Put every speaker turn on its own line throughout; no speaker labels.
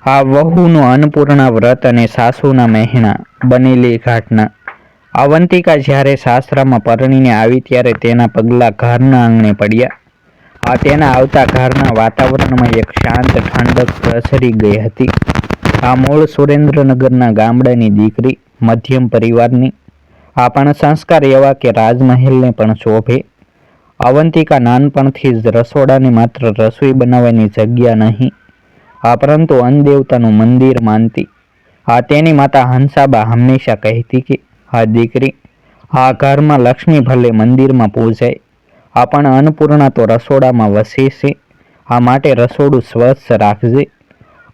આ વહુનું અન્નપૂર્ણા વ્રત અને સાસુના મહેણા બનેલી ઘટના. અવંતિકા જ્યારે સાસરામાં પરણીને આવી ત્યારે તેના પગલાં ઘરના આંગણે પડ્યા. તેના આવતા ઘરના વાતાવરણમાં એક શાંત ઠંડક પ્રસરી ગઈ હતી. આ મૂળ સુરેન્દ્રનગરના ગામડાની દીકરી, મધ્યમ પરિવારની. પણ સંસ્કાર એવા કે રાજમહેલને પણ શોભે. અવંતિકા નાનપણથી જ રસોડાને માત્ર રસોઈ બનાવવાની જગ્યા નહીં, પરંતુ અન્નદેવતાનું મંદિર માનતી. તેની માતા હંસાબા હંમેશા કહેતી કે દીકરી, ઘરમાં લક્ષ્મી ભલે મંદિરમાં પૂજાય, પણ અન્નપૂર્ણા તો રસોડામાં વસે છે. માટે રસોડું સ્વચ્છ રાખજે,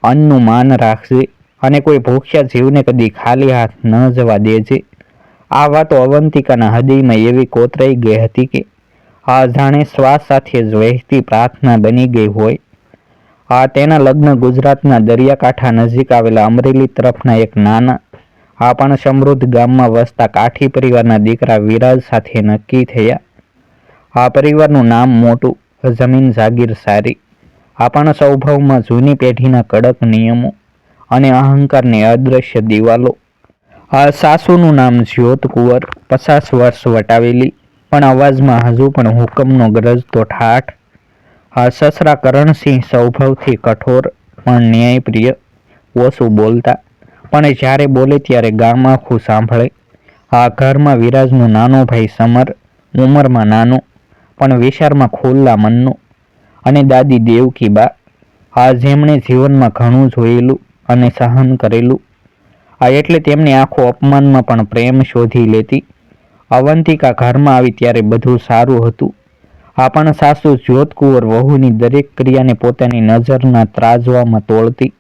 અન્નનું માન રાખજે અને કોઈ ભૂખ્યા જીવને કદી ખાલી હાથ ન જવા દેજે. આ વાતો અવંતિકાના હૃદયમાં એવી કોતરાઈ ગઈ હતી કે જાણે શ્વાસ સાથે જ વહેતી પ્રાર્થના બની ગઈ હોય. તેના લગ્ન ગુજરાતના દરિયાકાંઠા નજીક આવેલા અમરેલી તરફના એક નાના પણ સમૃદ્ધ ગામમાં વસતા કાઠી પરિવારના દીકરા વિરાજ સાથે નક્કી થયા. પરિવારનું નામ મોટું, જમીન જાગીર સારી, પણ સ્વભાવમાં જૂની પેઢીના કડક નિયમો અને અહંકારની અદ્રશ્ય દિવાલો. સાસુનું નામ જ્યોત કુંવર, 50 વર્ષ વટાવેલી, પણ અવાજમાં હજુ પણ હુકમનો ગરજતો ઠાઠ. સસરા કરણસિંહ સ્વભાવથી કઠોર પણ ન્યાયપ્રિય, ઓછું બોલતા, પણ જ્યારે બોલે ત્યારે ગામ આખું સાંભળે. ઘરમાં વિરાજનો નાનો ભાઈ સમર, ઉંમરમાં નાનો પણ વિચારમાં ખુલ્લા મનનો, અને દાદી દેવકીબા, જેમણે જીવનમાં ઘણું જોયેલું અને સહન કરેલું. એટલે તેમની આંખો અપમાનમાં પણ પ્રેમ શોધી લેતી. અવંતિકા ઘરમાં આવી ત્યારે બધું સારું હતું. પણ સાસુ જ્યોતકુંવર વહુની દરેક ક્રિયાને પોતાની નજરના ત્રાજવામાં તોળતી.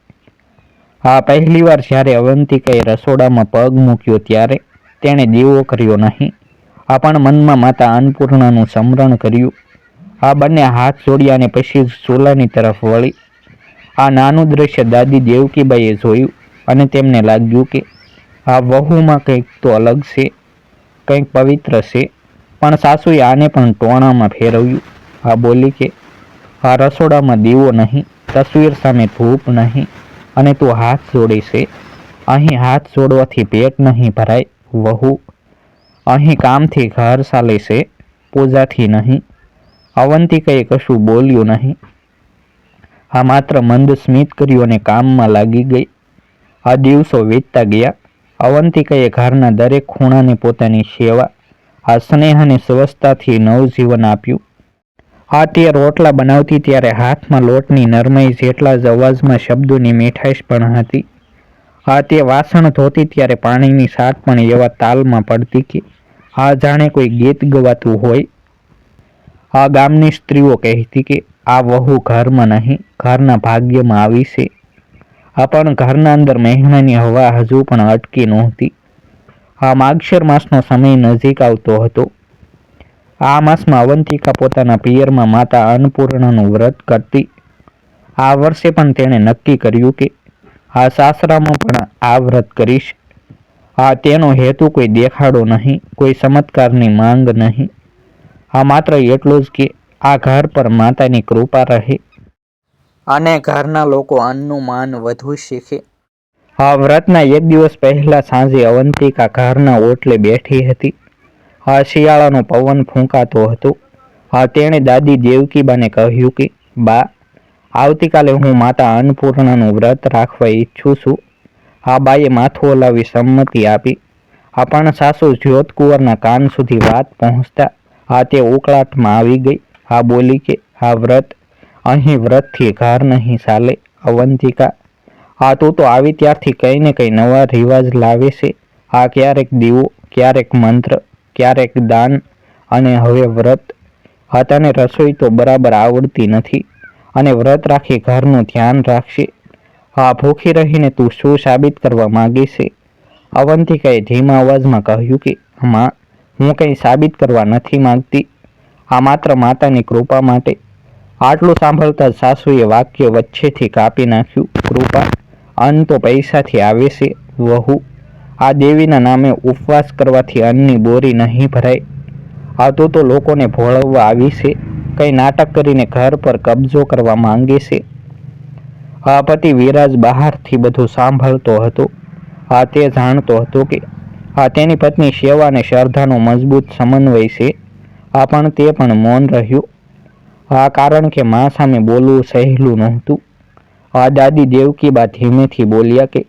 પહેલીવાર જ્યારે અવંતિકાએ રસોડામાં પગ મૂક્યો ત્યારે તેણે દીવો કર્યો નહીં, પણ મનમાં માતા અન્નપૂર્ણાનું સ્મરણ કર્યું. બંને હાથ જોડ્યા અને પછી જ ચૂલાની તરફ વળી. નાનું દ્રશ્ય દાદી દેવકીબાઈએ જોયું અને તેમને લાગ્યું કે વહુમાં કંઈક તો અલગ છે, કંઈક પવિત્ર છે. પણ સાસુએ આને પણ ટોણામાં ફેરવ્યું. બોલી કે રસોડામાં દીવો નહીં, તસવીર સામે ધૂપ નહીં, અને તું હાથ જોડે છે. અહીં હાથ જોડવાથી પેટ નહીં ભરાય વહુ, અહીં કામથી ઘર ચાલે છે, પૂજાથી નહીં. અવંતિકાએ કશું બોલ્યું નહીં. માત્ર મંદ સ્મિત કર્યું અને કામમાં લાગી ગઈ. દિવસો વીતતા ગયા. અવંતિકાએ ઘરના દરેક ખૂણાને પોતાની સેવા, સ્નેહ અને સ્વચ્છતાથી નવજીવન આપ્યું. તે રોટલા બનાવતી ત્યારે હાથમાં લોટની નરમાઈ જેટલા જ અવાજમાં શબ્દોની મીઠાશ પણ હતી. તે વાસણ ધોતી ત્યારે પાણીની સાટ પણ એવા તાલમાં પડતી કે જાણે કોઈ ગીત ગવાતું હોય. ગામની સ્ત્રીઓ કહેતી કે આ વહુ ઘરમાં નહીં, ઘરના ભાગ્યમાં આવી છે. પણ ઘરના અંદર મહેણાની હવા હજુ પણ અટકી નહોતી. માગશીર માસનો સમય નજીક આવતો હતો. આ માસમાં અવંતિકા પોતાના પિયરમાં માતા અન્નપૂર્ણાનું વ્રત કરતી. આ વર્ષે પણ તેણે નક્કી કર્યું કે સાસરામાં પણ આ વ્રત કરીશ. તેનો હેતુ કોઈ દેખાડો નહીં, કોઈ ચમત્કારની માંગ નહીં. માત્ર એટલું જ કે આ ઘર પર માતાની કૃપા રહે અને ઘરના લોકો અન્નનું માન વધુ શીખે. વ્રતના એક દિવસ પહેલા સાંજે અવંતિકા ઘરના ઓટલે બેઠી હતી. શિયાળાનો પવન ફૂંકાતો હતો. તેણે દાદી દેવકીબાને કહ્યું કે બા, આવતીકાલે હું માતા અન્નપૂર્ણાનું વ્રત રાખવા ઈચ્છું છું. બાએ માથું હલાવી સંમતિ આપી. પણ સાસુ જ્યોતકુંવરના કાન સુધી વાત પહોંચતા તે ઉકળાટમાં આવી ગઈ. બોલી કે વ્રત, અહીં વ્રતથી ઘર નહીં ચાલે. અવંતિકા, તું તો આવી ત્યારથી કંઈ ને કંઈ નવા રિવાજ લાવે છે. ક્યારેક દીવો, ક્યારેક મંત્ર, ક્યારેક દાન, અને હવે વ્રત. તને રસોઈ તો બરાબર આવડતી નથી અને વ્રત રાખી ઘરનું ધ્યાન રાખશે. ભૂખી રહીને તું શું સાબિત કરવા માંગે છે? અવંતિકાએ ધીમા અવાજમાં કહ્યું કે માં, હું કંઈ સાબિત કરવા નથી માંગતી. માત્ર માતાની કૃપા માટે. આટલું સાંભળતા જ સાસુએ વાક્ય વચ્ચેથી કાપી નાખ્યું. કૃપા? અન્ન તો પૈસાથી આવે છે વહુ. આ દેવીના નામે ઉપવાસ કરવાથી અન્નની બોરી નહીં ભરાય. તું તો લોકોને ભોળવવા આવી છે. કંઈ નાટક કરીને ઘર પર કબજો કરવા માંગે છે. આ પતિ વિરાજ બહારથી બધું સાંભળતો હતો. તે જાણતો હતો કે તેની પત્ની સેવા અને શ્રદ્ધાનો મજબૂત સમન્વય છે. પણ તે પણ મૌન રહ્યું. કારણ કે મા સામે બોલવું સહેલું નહોતું. દાદી દેવકીબા ધીમેથી બોલ્યા કે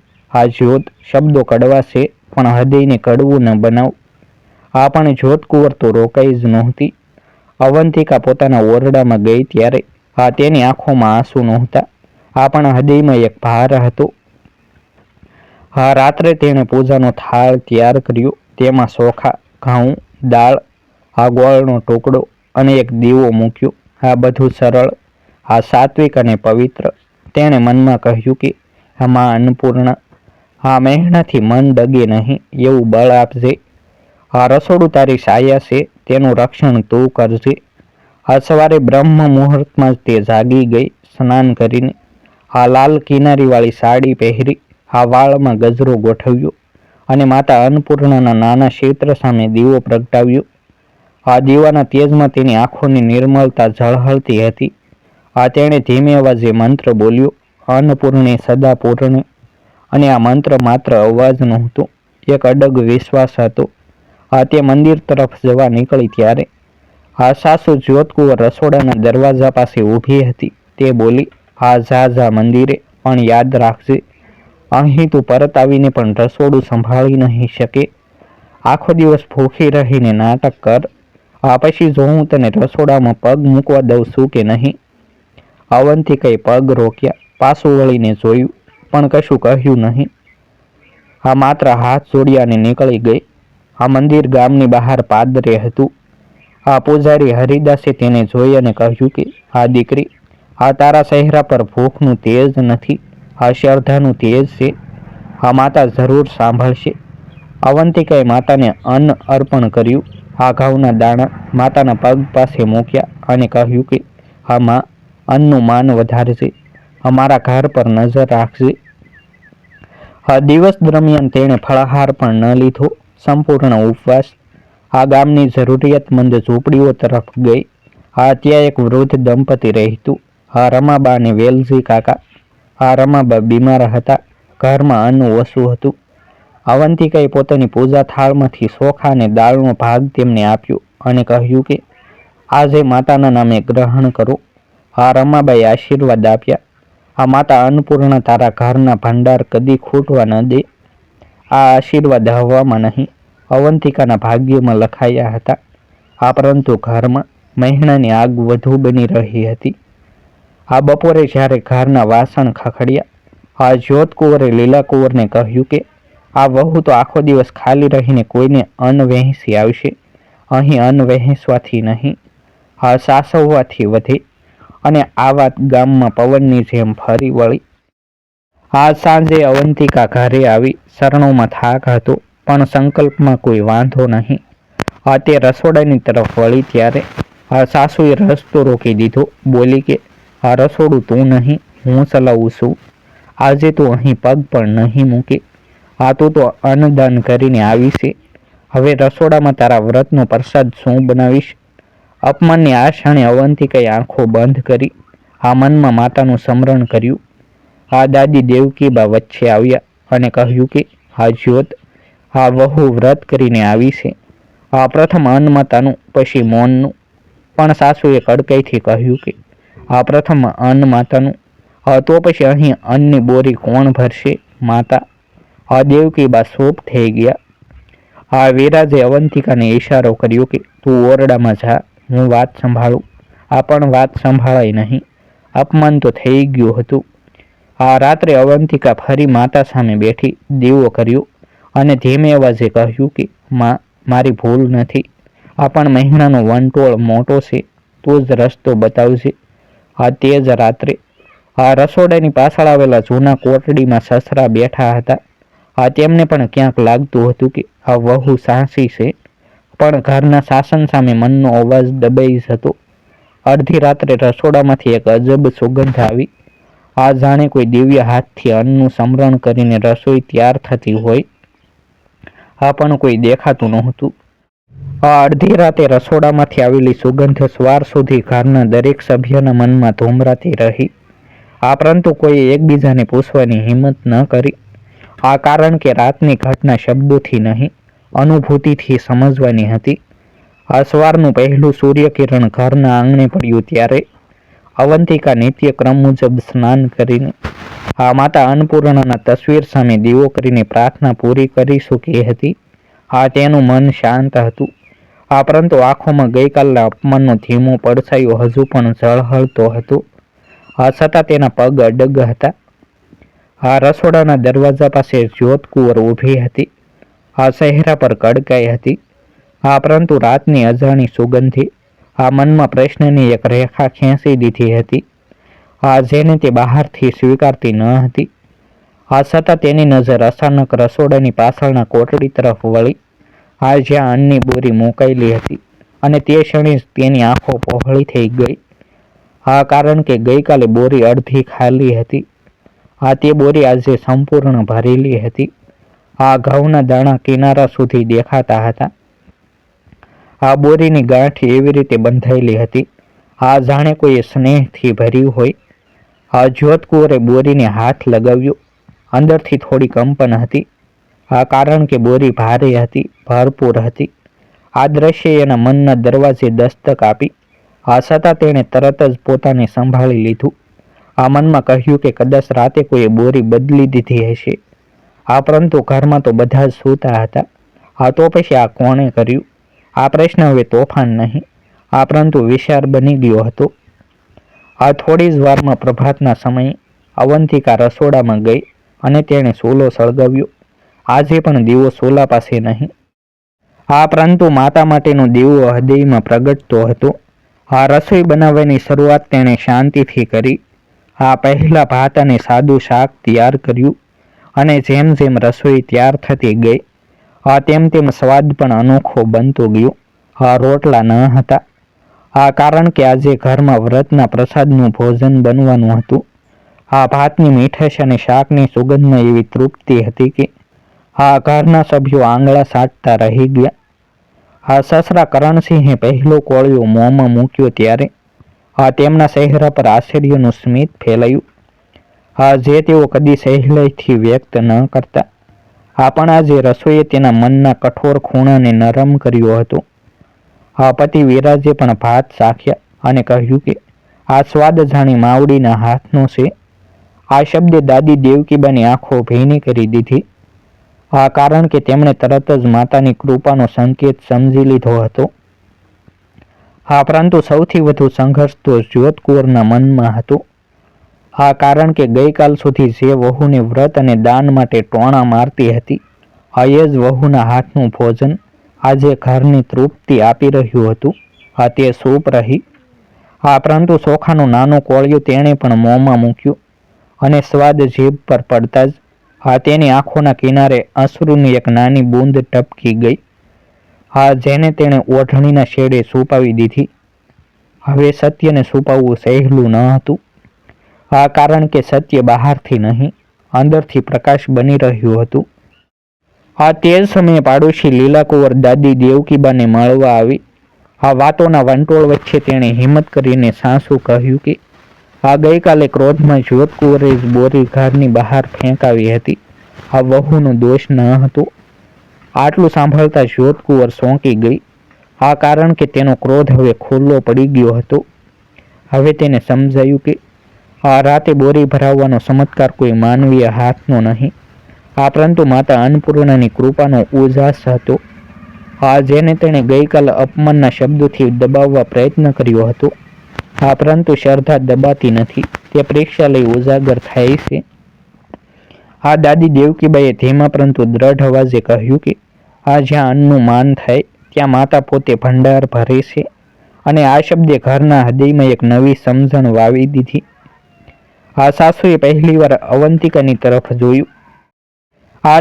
જ્યોત, શબ્દો કડવા છે પણ હૃદયને કડવું ન બનાવ. પણ જ્યોત કુંવર તો રોકાઈ જ નહોતી. અવંતિકા પોતાના ઓરડામાં ગઈ ત્યારે તેની આંખોમાં આંસુ નહોતા. પણ હૃદયમાં એક ભાર હતો. રાત્રે તેણે પૂજાનો થાળ તૈયાર કર્યો. તેમાં ચોખા, ઘઉં, દાળ, ગોળનો ટુકડો અને એક દીવો મૂક્યો. બધું સરળ, સાત્વિક અને પવિત્ર. તેણે મનમાં કહ્યું કે માં અન્નપૂર્ણા, મહેણાથી મન ડગે નહીં એવું બળ આપજે. રસોડું તારી સાયા છે, તેનું રક્ષણ તું કરજે. સવારે બ્રહ્મ મુહૂર્તમાં જ તે જાગી ગઈ. સ્નાન કરીને લાલ કિનારીવાળી સાડી પહેરી, વાળમાં ગજરો ગોઠવ્યો અને માતા અન્નપૂર્ણાના નાના ક્ષેત્ર સામે દીવો પ્રગટાવ્યો. દીવાના તેજમાં તેની આંખોની નિર્મળતા ઝળહળતી હતી. તેણે ધીમે અવાજે મંત્ર બોલ્યો, અન્નપૂર્ણે સદા પૂર્ણે. અને આ મંત્ર માત્ર અવાજ નહોતો, એક અડગ વિશ્વાસ હતો. તે મંદિર તરફ જવા નીકળી ત્યારે સાસુ જ્યોતકુંવર રસોડાના દરવાજા પાસે ઊભી હતી. તે બોલી, જા મંદિરે, પણ યાદ રાખજે, અહીં તું પરત આવીને પણ રસોડું સંભાળી નહીં શકે. આખો દિવસ ભૂખી રહીને નાટક કર. પછી જો હું તને રસોડામાં પગ મૂકવા દઉં છું કે નહીં. અવંતિકાએ પગ રોક્યા, પાછું વળીને જોયું, પણ કશું કહ્યું નહીં. માત્ર હાથ જોડ્યા અને નીકળી ગઈ. મંદિર ગામની બહાર પાદરે હતું. પૂજારી હરિદાસે તેને જોઈ અને કહ્યું કે દીકરી, તારા ચહેરા પર ભૂખનું તેજ નથી, શ્રદ્ધાનું તેજ છે. માતા જરૂર સાંભળશે. અવંતિકાએ માતાને અન્ન અર્પણ કર્યું. ઘઉંના દાણા માતાના પગ પાસે મૂક્યા અને કહ્યું કે માં, અન્નનું માન વધારજે, અમારા ઘર પર નજર રાખજે. દિવસ દરમિયાન તેણે ફળાહાર પણ ન લીધો. સંપૂર્ણ ઉપવાસ. ગામની જરૂરિયાતમંદ ઝૂંપડીઓ તરફ ગઈ. ત્યાં એક વૃદ્ધ દંપતી રહેતું, રમાબા અને વેલજી કાકા. રમાબા બીમાર હતા. ઘરમાં અન્ન ઓછું હતું. અવંતિકાએ પોતાની પૂજા થાળમાંથી ચોખા અને દાળનો ભાગ તેમને આપ્યો અને કહ્યું કે આજે માતાના નામે ગ્રહણ કરો. રમાબાએ આશીર્વાદ આપ્યા, માતા અન્નપૂર્ણા તારા ઘરના ભંડાર કદી ખૂટવા ન દે. આશીર્વાદ હવામાં નહીં, અવંતિકાના ભાગ્યમાં લખાયા હતા. પરંતુ ઘરમાં મહેણાની આગ વધુ બની રહી હતી. બપોરે જ્યારે ઘરના વાસણ ખખડ્યા, જ્યોતકુંવરે લીલાકુંવરને કહ્યું કે વહુ તો આખો દિવસ ખાલી રહીને કોઈને અન્ન વહેંચી આવશે. અહીં અન્ન વહેંચવાથી નહીં, સાસવવાથી વધે. અને આ વાત ગામમાં પવનની જેમ ફરી વળી. સાંજે અવંતિકા ઘરે આવી. શરણોમાં થાક હતો, પણ સંકલ્પમાં કોઈ વાંધો નહીં. તે રસોડાની તરફ વળી ત્યારે સાસુએ રસ્તો રોકી દીધો. બોલી કે રસોડું તું નહીં, હું ચલાવું છું. આજે તું અહીં પગ પણ નહીં મૂકે. તું તો અન્નદાન કરીને આવી છે. હવે રસોડામાં તારા વ્રતનો પ્રસાદ શું બનાવીશ? અપમાનની આ ક્ષણે અવંતિકાએ આંખો બંધ કરી. મનમાં માતાનું સ્મરણ કર્યું. દાદી દેવકીબા વચ્ચે આવ્યા અને કહ્યું કે જ્યોત, વહુ વ્રત કરીને આવી છે. પ્રથમ અન્ન માતાનું, પછી મૌનનું. પણ સાસુએ કડકાઈથી કહ્યું કે પ્રથમ અન્ન માતાનું, તો પછી અહીં અન્નની બોરી કોણ ભરશે? માતા. દેવકીબા ચૂપ થઈ ગયા. વિરાજે અવંતિકાને ઈશારો કર્યો કે તું ઓરડામાં જા, હું વાત સંભાળું. પણ વાત સંભાળાઈ નહીં. અપમાન તો થઈ ગયું હતું. રાત્રે અવંતિકા ફરી માતા સામે બેઠી, દીવો કર્યો અને ધીમે અવાજે કહ્યું કે માં, મારી ભૂલ નથી. પણ મહેણાનો વંટોળ મોટો છે, તું જ રસ્તો બતાવજે. તે જ રાત્રે રસોડાની પાછળ આવેલા જૂના કોટડીમાં સસરા બેઠા હતા. તેમને પણ ક્યાંક લાગતું હતું કે વહુ સાહસી છે, પણ ઘરના શાસન સામે મનનો અવાજ દબાઈ જતો. અડધી રાત્રે રસોડામાંથી એક અજબ સુગંધ આવી. જાણે કોઈ દિવ્ય હાથથી અન્નનું સમરણ કરીને રસોઈ તૈયાર થતી હોય. પણ કોઈ દેખાતું નહોતું. અડધી રાતે રસોડામાંથી આવેલી સુગંધ સવાર સુધી ઘરના દરેક સભ્યના મનમાં ધૂમરાતી રહી. પરંતુ કોઈએ એકબીજાને પૂછવાની હિંમત ન કરી. આ કારણ કે રાતની ઘટના શબ્દોથી નહીં, અનુભૂતિથી સમજવાની હતી. આ સવારનું પહેલું સૂર્યકિરણ ઘરના આંગણે પડ્યું ત્યારે અવંતિકા નિત્યક્રમ મુજબ સ્નાન કરીને માતા અન્નપૂર્ણાના તસવીર સામે દીવો કરીને પ્રાર્થના પૂરી કરી ચૂકી હતી. તેનું મન શાંત હતું. પરંતુ આંખોમાં ગઈકાલના અપમાનનો ધીમો પડછાયો હજુ પણ ઝળહળતો હતો. છતાં તેના પગ અડગ હતા. રસોડાના દરવાજા પાસે જ્યોતકુંવર ઊભી હતી. ચહેરા પર કડકાઈ હતી. પરંતુ રાતની અજાણી સુગંધી મનમાં પ્રશ્નની એક રેખા ખેંચી દીધી હતી, જેને તે બહારથી સ્વીકારતી ન હતી. છતાં તેની નજર અચાનક રસોડાની પાછળના કોટડી તરફ વળી, જ્યાં અન્નની બોરી મુકાયેલી હતી, અને તે ક્ષણે જ તેની આંખો પહોળી થઈ ગઈ. કારણ કે ગઈકાલે બોરી અડધી ખાલી હતી. તે બોરી આજે સંપૂર્ણ ભરેલી હતી. ઘઉંના દાણા કિનારા સુધી દેખાતા હતા. બોરીની ગાંઠ એવી રીતે બંધાયેલી હતી, જાણે કોઈએ સ્નેહથી ભર્યું હોય. જ્યોતકુંવરે બોરીને હાથ લગાવ્યો. અંદરથી થોડી કંપન હતી, કારણ કે બોરી ભારે હતી, ભરપૂર હતી. આ દ્રશ્ય એના મનના દરવાજે દસ્તક આપી. છતાં તેણે તરત જ પોતાને સંભાળી લીધું. મનમાં કહ્યું કે કદાચ રાતે કોઈએ બોરી બદલી દીધી હશે. પરંતુ ઘરમાં તો બધા જ સૂતા હતા. તો પછી આ કોણે કર્યું? આ પ્રશ્ન હવે તોફાન નહીં, પરંતુ વિચાર બની ગયો હતો. થોડી જ વારમાં પ્રભાતના સમયે અવંતિકા રસોડામાં ગઈ અને તેણે ચૂલો સળગાવ્યો. આજે પણ દીવો ચૂલા પાસે નહીં, પરંતુ માતા માટેનો દીવો હૃદયમાં પ્રગટતો હતો. રસોઈ બનાવવાની શરૂઆત તેણે શાંતિથી કરી. પહેલા ભાત અને સાદું શાક તૈયાર કર્યું, અને જેમ જેમ રસોઈ તૈયાર થતી ગઈ, તેમ તેમ સ્વાદ પણ અનોખો બનતો ગયો. રોટલા ન હતા, કારણ કે આજે ઘરમાં વ્રતના પ્રસાદનું ભોજન બનવાનું હતું. ભાતની મીઠાશ અને શાકની સુગંધમાં એવી તૃપ્તિ હતી કે ઘરના સભ્યો આંગળા સાટતા રહી ગયા. સસરા કરણસિંહે પહેલો કોળિયો મોંમાં મૂક્યો ત્યારે તેમના ચહેરા પર આશ્ચર્યનું સ્મિત ફેલાયું, જે તેઓ કદી સહેલાઈથી વ્યક્ત ન કરતા. પણ આજે રસોઈએ તેના મનના કઠોર ખૂણાને નરમ કર્યો હતો. પતિ વિરાજે પણ ભાત ચાખ્યા અને કહ્યું કે આ સ્વાદ જાણે માવડીના હાથનો છે. આ શબ્દે દાદી દેવકીબાની આંખો ભીની કરી દીધી, કારણ કે તેમણે તરત જ માતાની કૃપાનો સંકેત સમજી લીધો હતો. પરંતુ સૌથી વધુ સંઘર્ષ તો જ્યોતકુંવરના મનમાં હતો. કારણ કે ગઈકાલ સુધી જે વહુને વ્રત અને દાન માટે ટોણા મારતી હતી, એ જ વહુના હાથનું ભોજન આજે ઘરની તૃપ્તિ આપી રહ્યું હતું. તે સૂપ રહી. પરંતુ ચોખાનો નાનો કોળિયો તેણે પણ મોંમાં મૂક્યો, અને સ્વાદ જીભ પર પડતા જ તેની આંખોના કિનારે અશ્રુની એક નાની બૂંદ ટપકી ગઈ, જેને તેણે ઓઢણીના શેડે છુપાવી દીધી. હવે સત્યને છુપાવવું સહેલું ન હતું, કારણ કે સત્ય બહારથી નહીં, અંદરથી પ્રકાશ બની રહ્યું હતું. તે જ સમયે પાડોશી લીલાકુંવર દાદી દેવકીબાને મળવા આવી. વાતોના વંટોળ વચ્ચે તેણે હિંમત કરીને સાસુ કહ્યું કે ગઈકાલે ક્રોધમાં જ્યોતકુંવરે જ બોરી ઘરની બહાર ફેંકાવી હતી. વહુનો દોષ ન હતો. આટલું સાંભળતા જ્યોતકુંવર ચોંકી ગઈ, કારણ કે તેનો ક્રોધ હવે ખુલ્લો પડી ગયો હતો. હવે તેને સમજાયું કે રાતે બોરી ભરાવવાનો ચમત્કાર કોઈ માનવીય હાથનો નહીં, પરંતુ માતા અન્નપૂર્ણાની કૃપાનો ઉજાસ હતો, જેને તેણે ગઈકાલે અપમાનના શબ્દોથી દબાવવા પ્રયત્ન કર્યો હતો. પરંતુ શ્રદ્ધા દબાતી નથી, તે પરીક્ષા લઈ ઉજાગર થાય છે. દાદી દેવકીબાઈએ ધીમા પરંતુ દ્રઢ અવાજે કહ્યું કે જ્યાં અન્નનું માન થાય ત્યાં માતા પોતે ભંડાર ભરે છે. અને આ શબ્દે ઘરના હૃદયમાં એક નવી સમજણ વાવી દીધી. સાસુએ પહેલીવાર અવંતિકાની તરફ જોયું.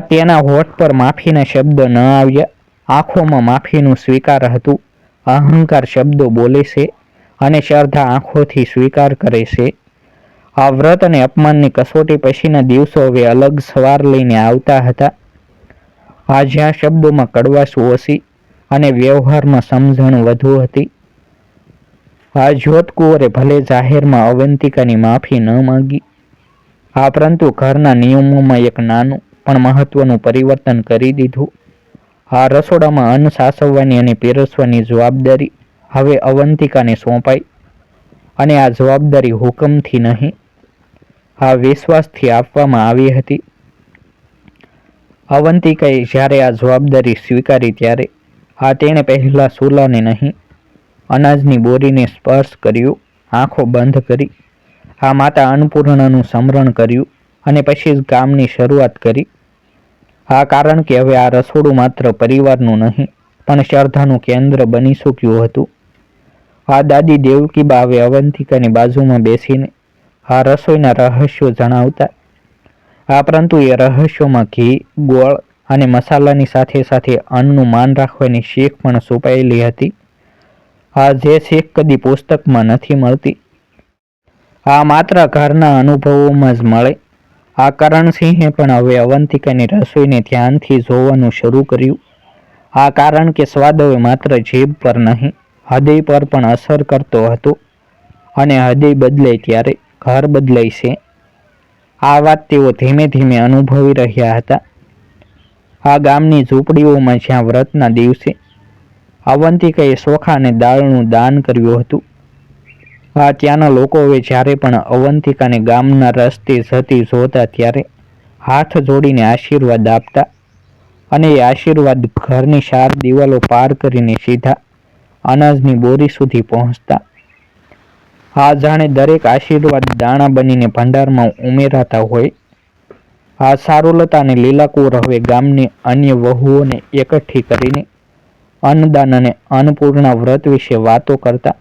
તેના હોઠ પર માફીના શબ્દ ન આવ્યા, આંખોમાં માફીનું સ્વીકાર હતું. અહંકાર શબ્દો બોલે છે, અને શ્રદ્ધા આંખોથી સ્વીકાર કરે છે. વ્રત અને અપમાનની કસોટી પછીના દિવસો હવે અલગ સવાર લઈને આવતા હતા. જ્યાં શબ્દોમાં કડવાશ ઓછી અને વ્યવહારમાં સમજણ વધુ હતી. આ જ્યોતકુંવરે ભલે જાહેરમાં અવંતિકાની માફી ન માંગી, પરંતુ ઘરના નિયમોમાં એક નાનું પણ મહત્વનું પરિવર્તન કરી દીધું. આ રસોડામાં અન્ન સાચવવાની અને પીરસવાની જવાબદારી હવે અવંતિકાને સોંપાઈ, અને આ જવાબદારી હુકમથી નહીં, આ વિશ્વાસથી આપવામાં આવી હતી. અવંતિકાએ જ્યારે આ જવાબદારી સ્વીકારી ત્યારે તેણે પહેલા ચૂલાને નહીં, અનાજની બોરીને સ્પર્શ કર્યો, આંખો બંધ કરી માતા અન્નપૂર્ણાનું સ્મરણ કર્યું અને પછી જ કામની શરૂઆત કરી. કારણ કે હવે આ રસોડું માત્ર પરિવારનું નહીં પણ શ્રદ્ધાનું કેન્દ્ર બની ચૂક્યું હતું. દાદી દેવકીબા હવે અવંતિકાની બાજુમાં બેસીને રસોઈના રહસ્યો જણાવતા. પરંતુ એ રહસ્યોમાં ઘી, ગોળ અને મસાલાની સાથે સાથે અન્નનું માન રાખવાની શીખ પણ છુપાયેલી હતી. જે શીખ કદી પુસ્તકમાં નથી મળતી, માત્ર ઘરના અનુભવોમાં જ મળે. કરણસિંહે પણ હવે અવંતિકાની રસોઈને ધ્યાનથી જોવાનું શરૂ કર્યું. કારણ કે સ્વાદ હવે માત્ર જીભ પર નહીં, હૃદય પર પણ અસર કરતો હતો, અને હૃદય બદલાય ત્યારે ઘર બદલાય છે. આ વાત તેઓ ધીમે ધીમે અનુભવી રહ્યા હતા. ગામની ઝૂંપડીઓમાં જ્યાં વ્રતના દિવસે અવંતિકાએ ચોખા અને દાળનું દાન કર્યું હતું, ત્યાંના લોકો હવે જ્યારે પણ અવંતિકાને ગામના રસ્તે જતી જોતા ત્યારે હાથ જોડીને આશીર્વાદ આપતા, અને એ આશીર્વાદ ઘરની 4 દિવાલો પાર કરીને સીધા અનાજની બોરી સુધી પહોંચતા. જાણે દરેક આશીર્વાદ દાણા બનીને ભંડારમાં ઉમેરાતા હોય. ચારુલતા અને લીલાકુંવર હવે ગામની અન્ય વહુઓને એકઠી કરીને અન્નદાન અને અન્નપૂર્ણા વ્રત વિશે વાતો કરતા.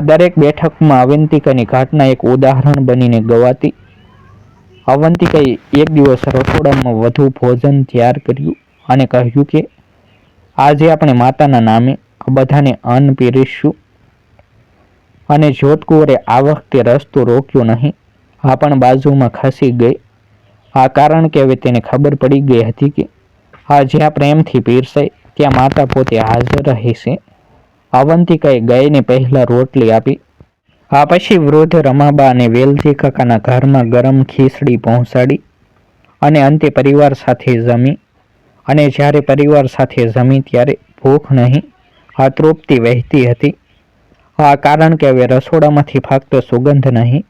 દરેક બેઠકમાં અવંતિકાની ઘટના એક ઉદાહરણ બનીને ગવાતી. અવંતિકાએ એક દિવસ રસોડામાં વધુ ભોજન તૈયાર કર્યું અને કહ્યું કે આજે આપણે માતાના નામે બધાને અન્ન પીરસીશું. અને જ્યોતકુંવરે આ વખતે રસ્તો રોક્યો નહીં, પણ બાજુમાં ખસી ગઈ. કારણ કે હવે તેને ખબર પડી ગઈ હતી કે જ્યાં પ્રેમથી પીરસાય ત્યાં માતા પોતે હાજર રહેશે. અવંતિકાએ ગાયને પહેલા રોટલી આપી, પછી વૃદ્ધ રમાબા અને વેલજી કાકાના ઘરમાં ગરમ ખીચડી પહોંચાડી, અને અંતે પરિવાર સાથે જમી. અને જ્યારે પરિવાર સાથે જમી ત્યારે ભૂખ નહીં, તૃપ્તિ વહેતી હતી. કારણ કે હવે રસોડામાંથી ફક્ત સુગંધ નહીં,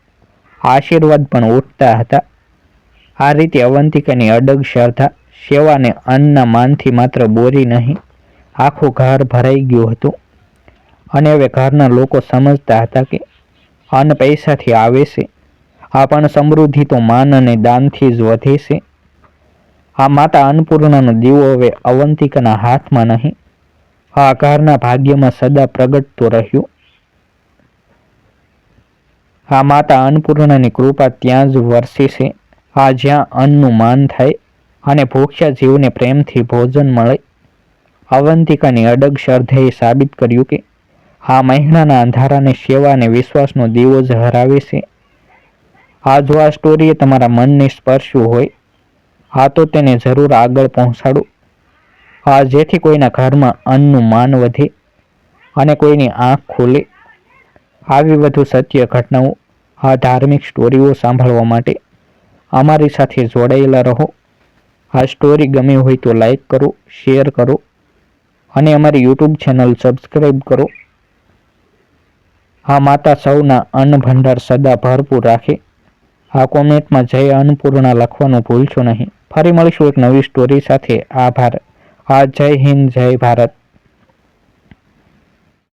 આશીર્વાદ પણ ઉઠતા હતા. આ રીતે અવંતિકાની અડગ શ્રદ્ધા, સેવા અને અન્નના માનથી માત્ર બોરી નહીં, આખું ઘર ભરાઈ ગયું હતું. અને હવે ઘરના લોકો સમજતા હતા કે અન્ન પૈસાથી આવે છે, પણ સમૃદ્ધિ તો માન અને દાનથી જ વધે છે. માતા અન્નપૂર્ણાનો દીવો હવે અવંતિકાના હાથમાં નહીં, ઘરના ભાગ્યમાં સદા પ્રગટતો રહ્યો. માતા અન્નપૂર્ણાની કૃપા ત્યાં જ વરસે છે, જ્યાં અન્નનું માન થાય અને ભૂખ્યા જીવને પ્રેમથી ભોજન મળે. અવંતિકાની અડગ શ્રદ્ધાએ સાબિત કર્યું કે મહિનાના અંધારાને સેવા અને વિશ્વાસનો દીવો જ હરાવે છે. જો આ સ્ટોરીએ તમારા મનને સ્પર્શ્યું હોય, તો તેને જરૂર આગળ પહોંચાડો, જેથી કોઈના ઘરમાં અન્નનું માન વધે અને કોઈની આંખ ખુલે. આવી વધુ સત્ય ઘટનાઓ, ધાર્મિક સ્ટોરીઓ સાંભળવા માટે અમારી સાથે જોડાયેલા રહો. આ સ્ટોરી ગમી હોય તો લાઈક કરો, શેર કરો અને અમારી યુટ્યુબ ચેનલ સબસ્ક્રાઈબ કરો. માતા સૌના અન્ન ભંડાર સદા ભરપૂર રાખે. કોમેન્ટમાં જય અન્નપૂર્ણા લખવાનું ભૂલશો નહીં. ફરી મળીશું એક નવી સ્ટોરી સાથે. આભાર. જય હિન્દ, જય ભારત.